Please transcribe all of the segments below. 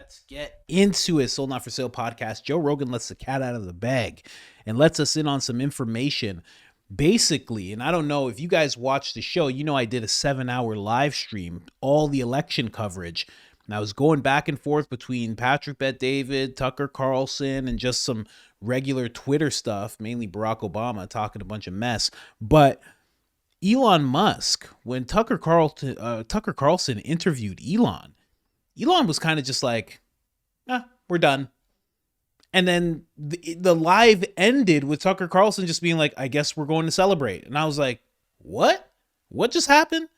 Let's get into it. Sold Not For Sale podcast. Joe Rogan lets the cat out of the bag and lets us in on some information. Basically, and I don't know if you guys watched the show, you know I did a 7-hour live stream, all the election coverage. And I was going back and forth between Patrick Bet-David, Tucker Carlson, and just some regular Twitter stuff, mainly Barack Obama talking a bunch of mess. But Elon Musk, when Tucker Carlson interviewed Elon was kind of just like, we're done. And then the live ended with Tucker Carlson just being like, I guess we're going to celebrate. And I was like, what? What just happened?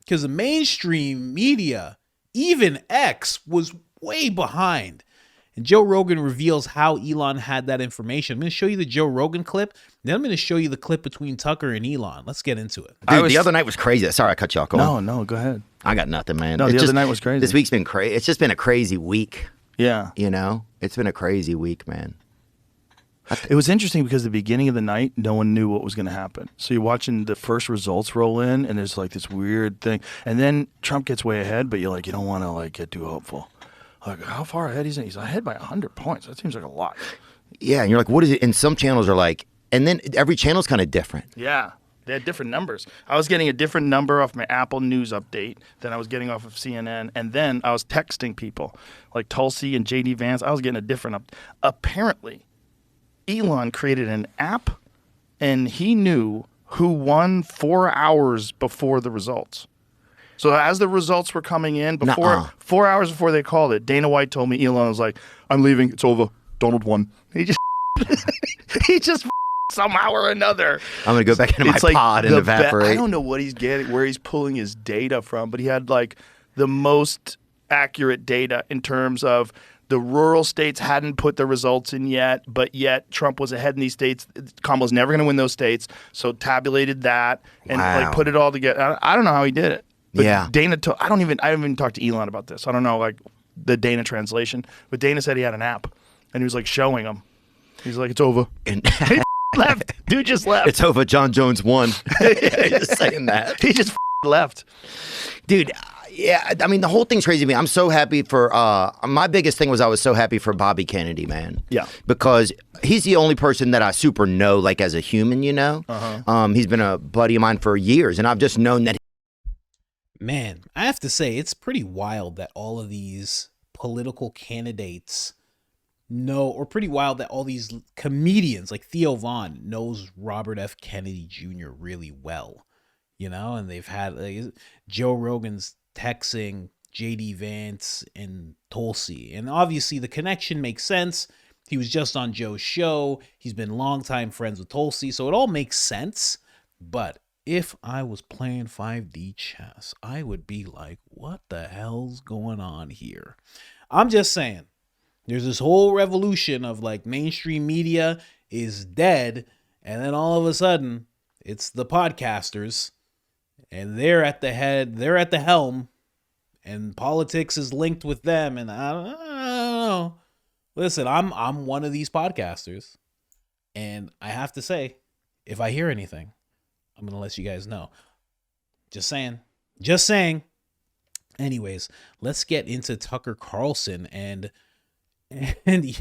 Because the mainstream media, even X, was way behind. And Joe Rogan reveals how Elon had that information. I'm going to show you the Joe Rogan clip. Then I'm going to show you the clip between Tucker and Elon. Let's get into it. Dude, the other night was crazy. Sorry, I cut you off. No, go ahead. I got nothing, man. No, the other night was crazy. This week's been crazy. It's just been a crazy week. Yeah. You know? It's been a crazy week, man. It was interesting because the beginning of the night, no one knew what was going to happen. So you're watching the first results roll in, and there's like this weird thing. And then Trump gets way ahead, but you're like, you don't want to like get too hopeful. Like, how far ahead he's in? He's ahead by 100 points. That seems like a lot. Yeah, and you're like, what is it? And some channels are like, and then every channel's kind of different. Yeah, they had different numbers. I was getting a different number off my Apple News update than I was getting off of CNN. And then I was texting people like Tulsi and JD Vance. I was getting a different Apparently, Elon created an app, and he knew who won 4 hours before the results. So as the results were coming in, 4 hours before they called it, Dana White told me, Elon was like, I'm leaving. It's over. Donald won. He just somehow or another. I'm going to go back into my pod and evaporate. I don't know what he's getting, where he's pulling his data from, but he had like the most accurate data in terms of the rural states hadn't put the results in yet, but yet Trump was ahead in these states. Kamala's never going to win those states. So tabulated that and like put it all together. I don't know how he did it. But yeah. Dana, I haven't even talked to Elon about this. I don't know like the Dana translation, but Dana said he had an app and he was like showing him. He's like, it's over. And he left. Dude just left. It's over. John Jones won. Just saying that. He just left. Dude, yeah, I mean, the whole thing's crazy to me. I'm so happy for, my biggest thing was I was so happy for Bobby Kennedy, man. Yeah. Because he's the only person that I super know, like as a human, you know? He's been a buddy of mine for years, and I've just known that. Man, I have to say, it's pretty wild that all of these political candidates know, or pretty wild that all these comedians like Theo Von knows Robert F. Kennedy Jr. really well, you know, and they've had like, Joe Rogan's texting JD Vance and Tulsi, and obviously the connection makes sense. He was just on Joe's show. He's been longtime friends with Tulsi, so it all makes sense. But if I was playing 5D chess, I would be like, what the hell's going on here? I'm just saying, there's this whole revolution of like mainstream media is dead, and then all of a sudden it's the podcasters, and they're at the head, they're at the helm, and politics is linked with them. And I don't know. Listen, I'm one of these podcasters, and I have to say, if I hear anything, I'm gonna let you guys know. Just saying. Anyways, let's get into Tucker Carlson and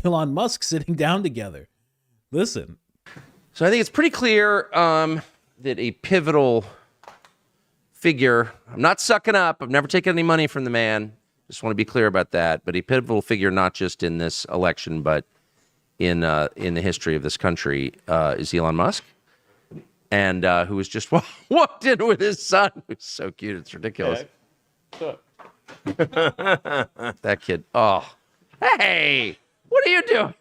Elon Musk sitting down together. Listen. So I think it's pretty clear that a pivotal figure, I'm not sucking up, I've never taken any money from the man, just want to be clear about that, but a pivotal figure not just in this election, but in the history of this country is Elon Musk, and who was just walked in with his son, who's so cute, it's ridiculous. Yeah. That kid, oh. Hey, what are you doing?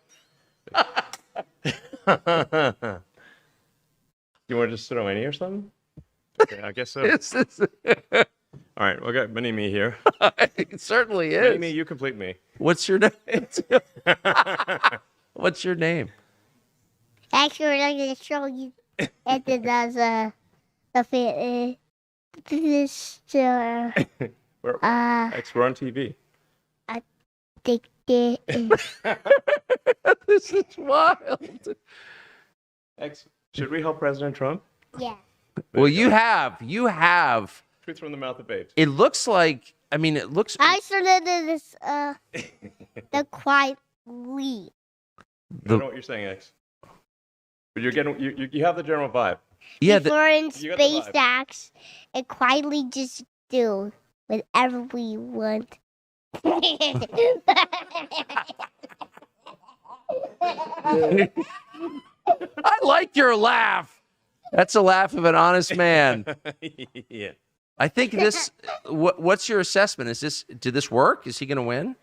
You want to just throw in here or something? Okay, I guess so. All right, well, got mini-me here. It certainly is. Mini-me, you complete me. What's your name? What's your name? Actually, I'm going to show you if it does this We're on TV. I think it is. This is wild. Should we help President Trump? Yeah. Well, you have. Truth from the mouth of babes. It looks like, I mean, it looks. I started this The quietly. I don't know what you're saying, X. But you're getting you have the general vibe. Yeah, Before in you got the vibe. SpaceX, and quietly just do whatever we want. I like your laugh. That's a laugh of an honest man. Yeah. I think this. What's your assessment? Did this work? Is he going to win?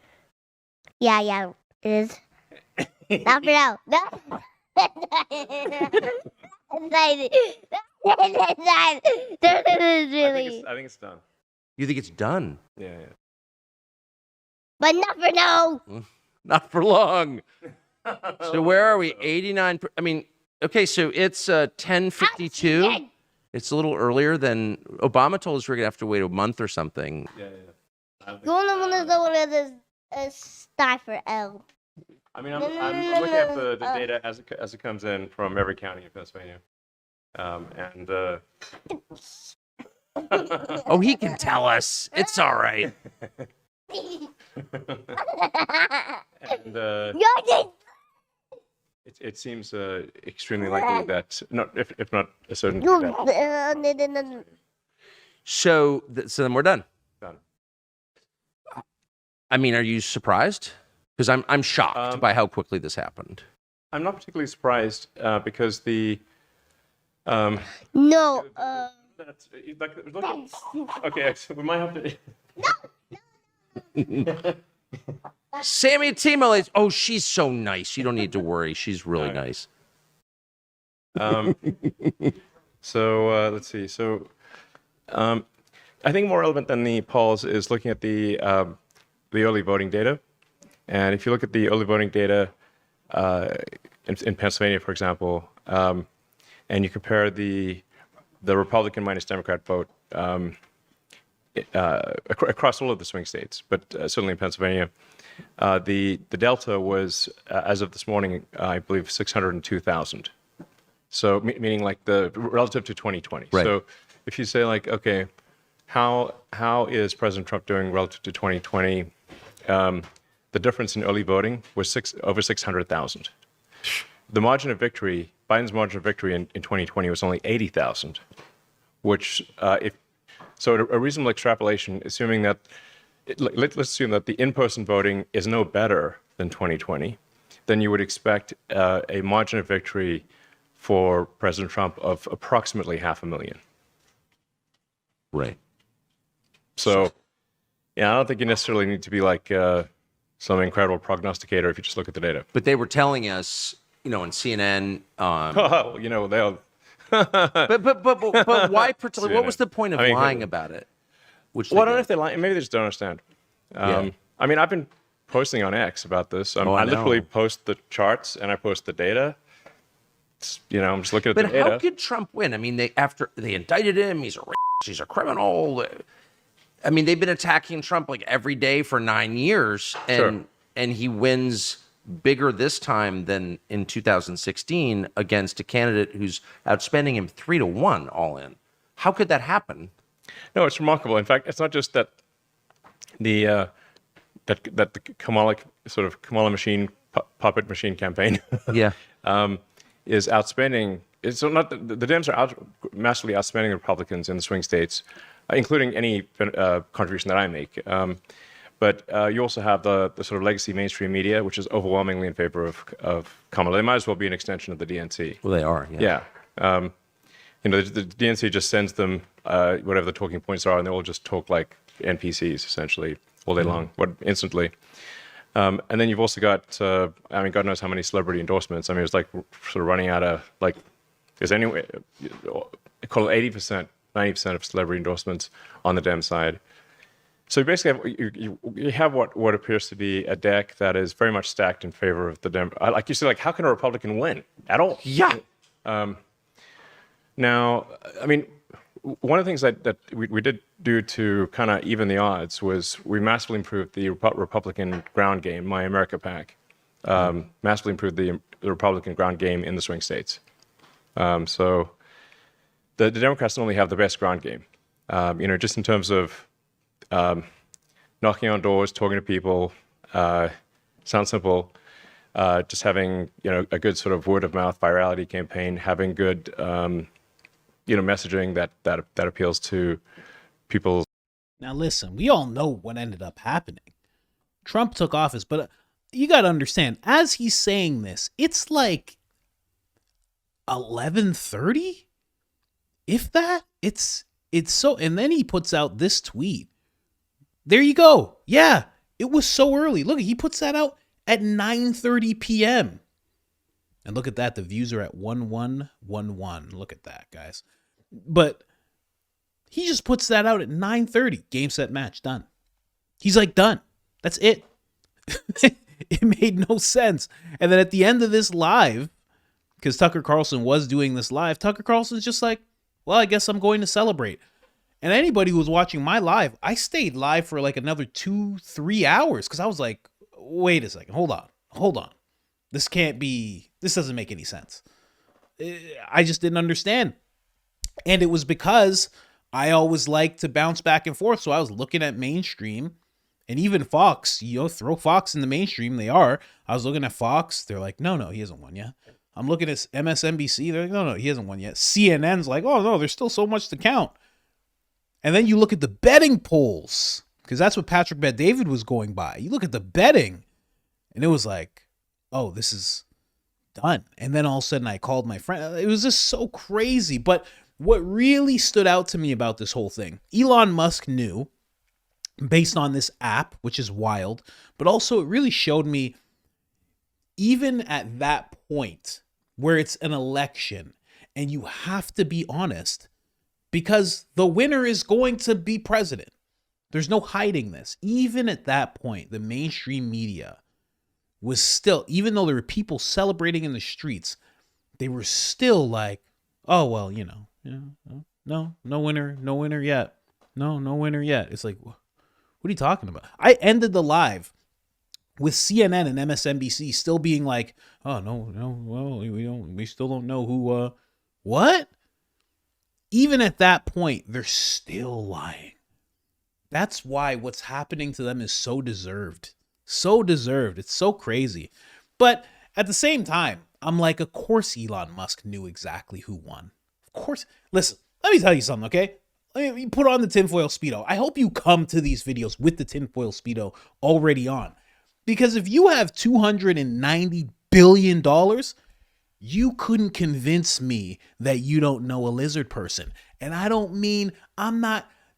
Yeah, it is. Not for now. No. I think it's done. You think it's done? Yeah. But not for now. Not for long. So where are we? 89. I mean, okay, so it's 10:52. It's a little earlier than Obama told us we're gonna have to wait a month or something. Yeah. You only want to know what it is start for L. I mean, I'm looking at the data as it comes in from every county in Pennsylvania, and Oh, he can tell us. It's all right. and it seems extremely likely that if not a certainty that So then we're done. done. I mean, are you surprised? Because I'm shocked by how quickly this happened. I'm not particularly surprised because the No. that's okay. So we might have to. Sammy Timole. Oh, she's so nice. You don't need to worry. She's really nice. So let's see. So I think more relevant than the polls is looking at the early voting data. And if you look at the early voting data in Pennsylvania, for example, and you compare the Republican minus Democrat vote across all of the swing states, but certainly in Pennsylvania, the delta was, as of this morning, I believe 602,000. So meaning like the relative to 2020. Right. So if you say like, okay, how is President Trump doing relative to 2020? The difference in early voting was over 600,000. The margin of victory, Biden's margin of victory in 2020 was only 80,000, which a reasonable extrapolation, assuming that, let's assume that the in-person voting is no better than 2020, then you would expect a margin of victory for President Trump of approximately 500,000. Right. So, yeah, I don't think you necessarily need to be like some incredible prognosticator if you just look at the data. But they were telling us, on CNN. They'll. But why? What was the point of lying about it? I don't know if they lie. Maybe they just don't understand. Yeah. I mean, I've been posting on X about this. I literally post the charts and I post the data. I'm just looking at the data. But how could Trump win? I mean, after they indicted him, he's a racist, he's a criminal. I mean, they've been attacking Trump like every day for 9 years, and he wins bigger this time than in 2016 against a candidate who's outspending him 3-1 all in. How could that happen? No, it's remarkable. In fact, it's not just that the Kamala machine puppet machine campaign Yeah. is outspending. It's not the Dems are massively outspending the Republicans in the swing states, including any contribution that I make. But you also have the sort of legacy mainstream media, which is overwhelmingly in favor of Kamala. They might as well be an extension of the DNC. Well, they are. Yeah. The DNC just sends them whatever the talking points are, and they all just talk like NPCs essentially all day long, instantly. And then you've also got, God knows how many celebrity endorsements. I mean, it's like sort of running out of there's anyway, call it 80%, 90% of celebrity endorsements on the Dem side. So you basically you have what appears to be a deck that is very much stacked in favor of the Dem. Like you said, how can a Republican win at all? Yeah. Now, I mean, one of the things that we did do to kind of even the odds was we massively improved the Republican ground game, My America PAC. Massively improved the Republican ground game in the swing states. So the Democrats normally have the best ground game, just in terms of knocking on doors, talking to people, Sounds simple. Just having, a good sort of word of mouth virality campaign, having good, messaging that appeals to people. Now listen, we all know what ended up happening. Trump took office, but you got to understand, as he's saying this, it's like 11:30, if that. It's so, and then he puts out this tweet. There you go. Yeah, it was so early. Look, he puts that out at 9:30 p.m. And look at that, the views are at 1111. Look at that, guys. But he just puts that out at 9:30. Game, set, match, done. He's like, done. That's it. It made no sense. And then at the end of this live, because Tucker Carlson was doing this live, Tucker Carlson's just like, well, I guess I'm going to celebrate. And anybody who was watching my live, I stayed live for like another 2-3 hours because I was like, wait a second, hold on. This doesn't make any sense. I just didn't understand. And it was because I always like to bounce back and forth. So I was looking at mainstream and even Fox, throw Fox in the mainstream. They are. I was looking at Fox. They're like, no, he hasn't won yet. I'm looking at MSNBC. They're like, no, he hasn't won yet. CNN's like, oh, no, there's still so much to count. And then you look at the betting polls, because that's what Patrick Bet-David was going by. You look at the betting, and it was like, oh, this is done. And then all of a sudden I called my friend. It was just so crazy. But what really stood out to me about this whole thing, Elon Musk knew, based on this app, which is wild, but also it really showed me, even at that point where it's an election and you have to be honest, because the winner is going to be president. There's no hiding this. Even at that point, the mainstream media was still, even though there were people celebrating in the streets, they were still like, oh, well, no winner yet. No winner yet. It's like, what are you talking about? I ended the live with CNN and MSNBC still being like, oh, no, well, we still don't know who, what? Even at that point, they're still lying. That's why what's happening to them is so deserved. So deserved. It's so crazy. But at the same time, I'm like, of course Elon Musk knew exactly who won. Of course. Listen, let me tell you something, okay? Let me put on the tinfoil speedo. I hope you come to these videos with the tinfoil speedo already on. Because if you have $290 billion, you couldn't convince me that you don't know a lizard person. And I don't mean,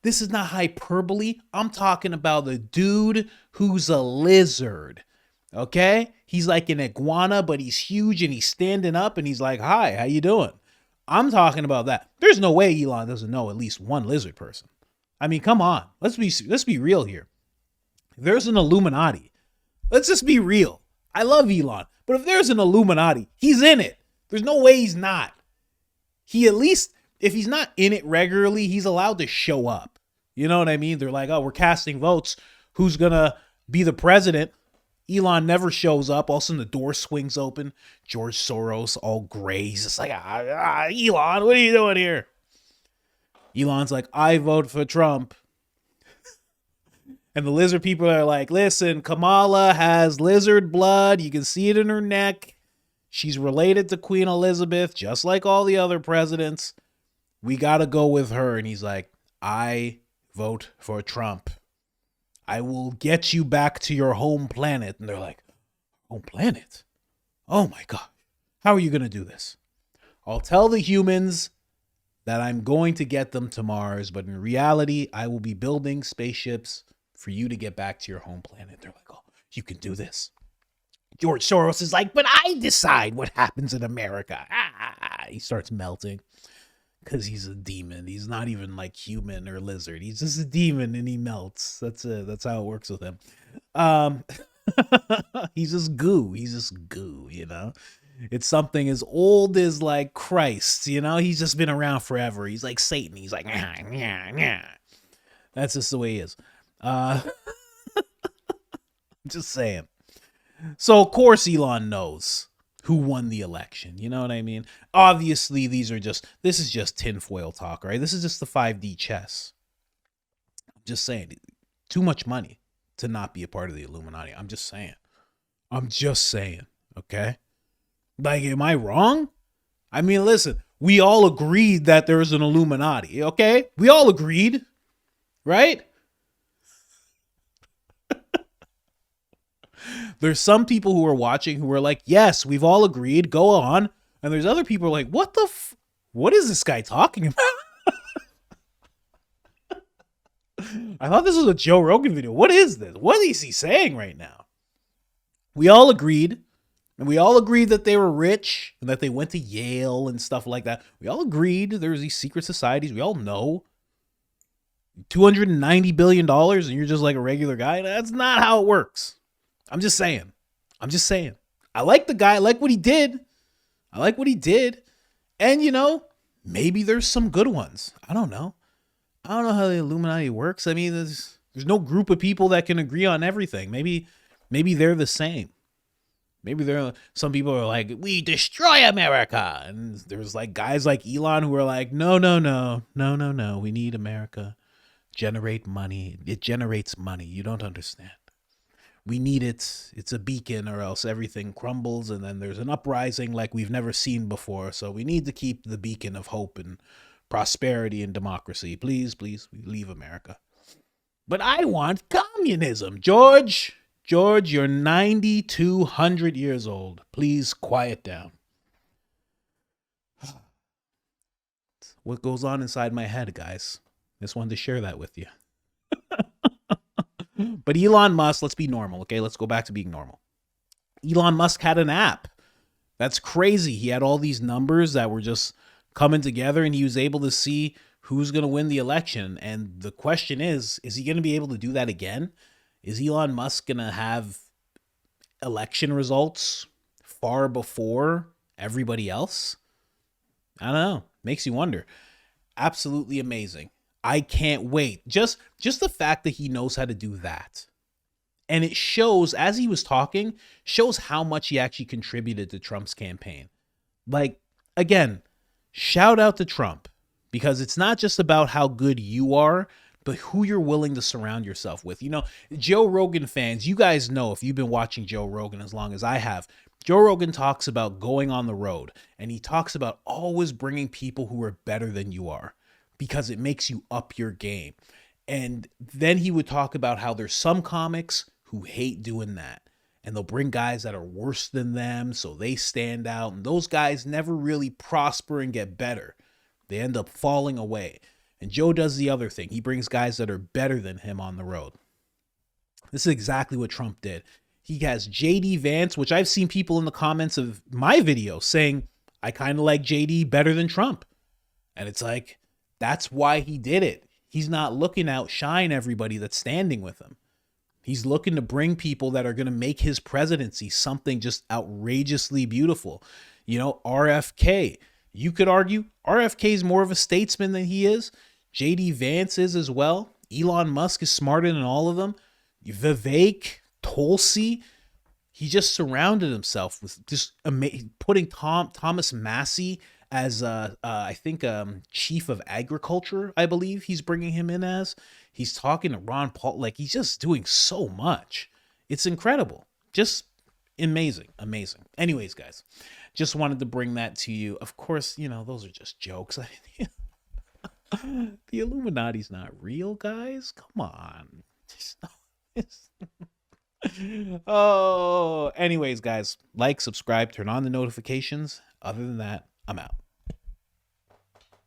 this is not hyperbole. I'm talking about the dude who's a lizard. Okay? He's like an iguana, but he's huge and he's standing up and he's like, hi, how you doing? I'm talking about that. There's no way Elon doesn't know at least one lizard person. I mean, come on. Let's be real here. There's an Illuminati. Let's just be real. I love Elon, but if there's an Illuminati, he's in it. There's no way he's not. He at least, if he's not in it regularly, he's allowed to show up. You know what I mean? They're like, oh, we're casting votes. Who's going to be the president? Elon never shows up. All of a sudden the door swings open. George Soros, all gray. He's just like, Elon, what are you doing here? Elon's like, I vote for Trump. And the lizard people are like, listen, Kamala has lizard blood. You can see it in her neck. She's related to Queen Elizabeth, just like all the other presidents. We got to go with her. And he's like, I vote for Trump. I will get you back to your home planet. And they're like, home planet? Oh my God. How are you going to do this? I'll tell the humans that I'm going to get them to Mars, but in reality, I will be building spaceships for you to get back to your home planet. They're like, oh, you can do this. George Soros is like, but I decide what happens in America. He starts melting because he's a demon. He's not even like human or lizard. He's just a demon and he melts. That's it. That's how it works with him. He's just goo. It's something as old as like Christ, he's just been around forever. He's like Satan. He's like, nah. That's just the way he is. Just saying. So of course Elon knows who won the election. You know what I mean? Obviously, this is just tinfoil talk, right? This is just the 5D chess. I'm just saying, too much money to not be a part of the Illuminati. I'm just saying. I'm just saying, okay? Like, am I wrong? I mean, listen, we all agreed that there's an Illuminati, okay? We all agreed, right? There's some people who are watching who are like, yes, we've all agreed, go on. And there's other people who are like, what is this guy talking about? I thought this was a Joe Rogan video. What is this? What is he saying right now? We all agreed. And we all agreed that they were rich and that they went to Yale and stuff like that. We all agreed there was these secret societies. We all know. $290 billion and you're just like a regular guy. That's not how it works. I'm just saying. I like the guy. I like what he did. And, you know, maybe there's some good ones. I don't know how the Illuminati works. I mean, there's no group of people that can agree on everything. Maybe they're the same. Maybe some people are like, we destroy America. And there's like guys like Elon who are like, no. We need America. Generate money. It generates money. You don't understand. We need it. It's a beacon or else everything crumbles and then there's an uprising like we've never seen before. So we need to keep the beacon of hope and prosperity and democracy. Please, we leave America. But I want communism, George. George, you're 9,200 years old. Please quiet down. What goes on inside my head, guys? Just wanted to share that with you. But Elon Musk, let's be normal, okay? Let's go back to being normal. Elon Musk had an app. That's crazy. He had all these numbers that were just coming together and he was able to see who's going to win the election. And the question is he going to be able to do that again? Is Elon Musk going to have election results far before everybody else? I don't know. Makes you wonder. Absolutely amazing. I can't wait. Just the fact that he knows how to do that. And it shows, as he was talking, shows how much he actually contributed to Trump's campaign. Like, again, shout out to Trump, because it's not just about how good you are, but who you're willing to surround yourself with. You know, Joe Rogan fans, you guys know, if you've been watching Joe Rogan as long as I have, Joe Rogan talks about going on the road, and he talks about always bringing people who are better than you are, because it makes you up your game. And then he would talk about how there's some comics who hate doing that. And they'll bring guys that are worse than them so they stand out. And those guys never really prosper and get better. They end up falling away. And Joe does the other thing. He brings guys that are better than him on the road. This is exactly what Trump did. He has JD Vance, which I've seen people in the comments of my video saying, I kind of like JD better than Trump. And it's like, that's why he did it. He's not looking to outshine everybody that's standing with him. He's looking to bring people that are going to make his presidency something just outrageously beautiful. You know, RFK. You could argue RFK is more of a statesman than he is. JD Vance is as well. Elon Musk is smarter than all of them. Vivek, Tulsi. He just surrounded himself with just putting Thomas Massey as I think chief of agriculture, I believe he's bringing him in as. He's talking to Ron Paul. Like, he's just doing so much. It's incredible. Just amazing. Anyways, guys, just wanted to bring that to you. Of course, you know, those are just jokes. The Illuminati's not real, guys. Come on. Oh, anyways, guys, like, subscribe, turn on the notifications. Other than that, I'm out.